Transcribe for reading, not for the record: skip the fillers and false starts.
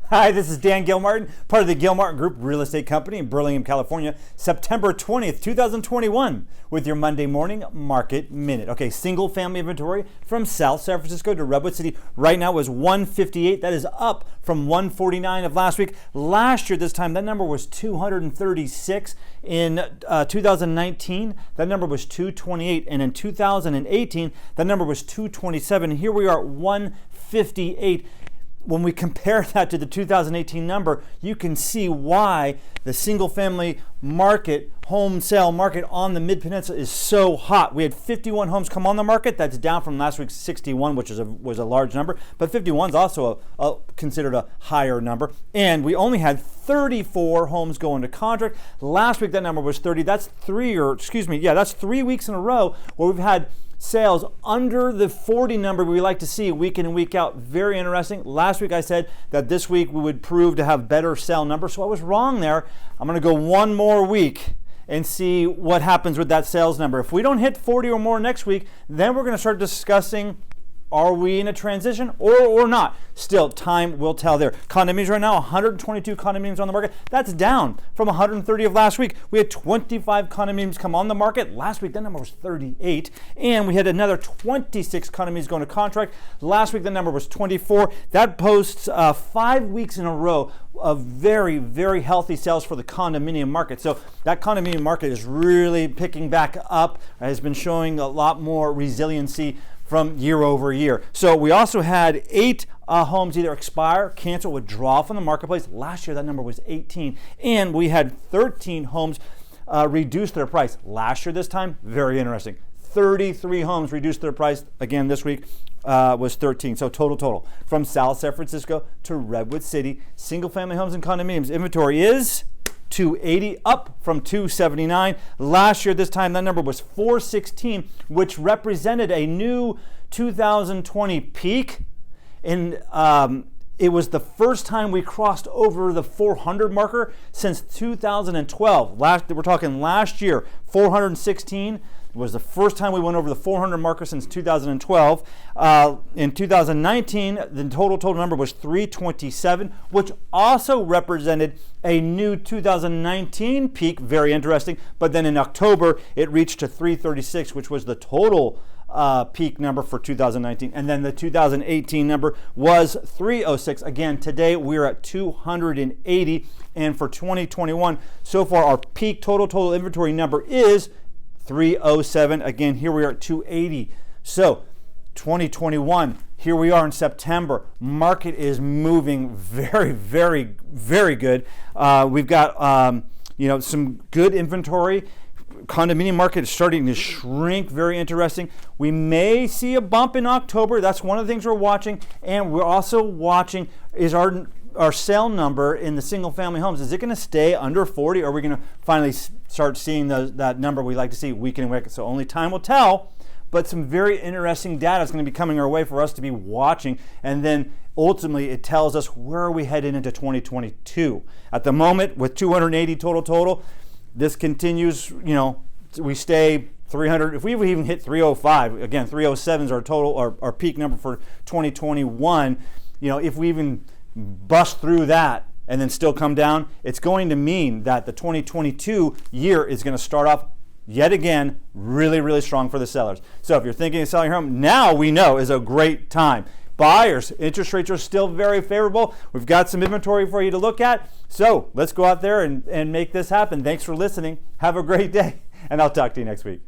Hi, this is Dan Gilmartin, part of the Gilmartin Group Real Estate Company in Burlingame, California, September 20th, 2021, with your Monday morning market minute. Okay, single family inventory from South San Francisco to Redwood City right now was 158. That is up from 149 of last week. Last year, this time, that number was 236. In 2019, that number was 228. And in 2018, that number was 227. Here we are at 158. When we compare that to the 2018 number, you can see why the single family market, home sale market on the Mid-Peninsula is so hot. We had 51 homes come on the market. That's down from last week's 61, which was a large number. But 51 is also considered a higher number. And we only had 34 homes go into contract. Last week that number was 30. That's 3 weeks in a row where we've had sales under the 40 number we like to see week in and week out. Very interesting. Last week I said that this week we would prove to have better sale numbers, so I was wrong there. I'm going to go one more week and see what happens with that sales number. If we don't hit 40 or more next week, then we're going to start discussing, are we in a transition or not? Still, time will tell there. Condominiums right now, 122 condominiums on the market. That's down from 130 of last week. We had 25 condominiums come on the market. Last week, that number was 38. And we had another 26 condominiums going to contract. Last week, the number was 24. That posts 5 weeks in a row of very, very healthy sales for the condominium market. So that condominium market is really picking back up, has been showing a lot more resiliency from year over year. So we also had 8 homes either expire, cancel, withdraw from the marketplace. Last year that number was 18. And we had 13 homes reduce their price. Last year this time, very interesting. 33 homes reduced their price. Again, this week was 13. So total. From South San Francisco to Redwood City, single family homes and condominiums inventory is 280, up from 279. Last year, this time, that number was 416, which represented a new 2020 peak. And it was the first time we crossed over the 400 marker since 2012. We're talking last year, 416 was the first time we went over the 400 marker since 2012. In 2019, the total number was 327, which also represented a new 2019 peak, very interesting. But then in October, it reached to 336, which was the total peak number for 2019. And then the 2018 number was 306. Again, today we're at 280. And for 2021, so far our peak total inventory number is 307. Again, here we are at 280. So 2021, here we are in September. Market is moving very, very, very good. We've got some good inventory. Condominium market is starting to shrink. Very interesting. We may see a bump in October. That's one of the things we're watching. And we're also watching is our sale number in the single family homes, is it going to stay under 40, or are we going to finally start seeing that number we like to see week in and week out? So only time will tell, but some very interesting data is going to be coming our way for us to be watching, and then ultimately it tells us where are we headed into 2022. At the moment, with 280 total, this continues, we stay 300. If we even hit 305, again, 307 is our total, our peak number for 2021. If we even bust through that and then still come down, it's going to mean that the 2022 year is going to start off yet again really, really strong for the sellers. So if you're thinking of selling your home, now we know is a great time. Buyers, interest rates are still very favorable. We've got some inventory for you to look at. So let's go out there and make this happen. Thanks for listening. Have a great day, and I'll talk to you next week.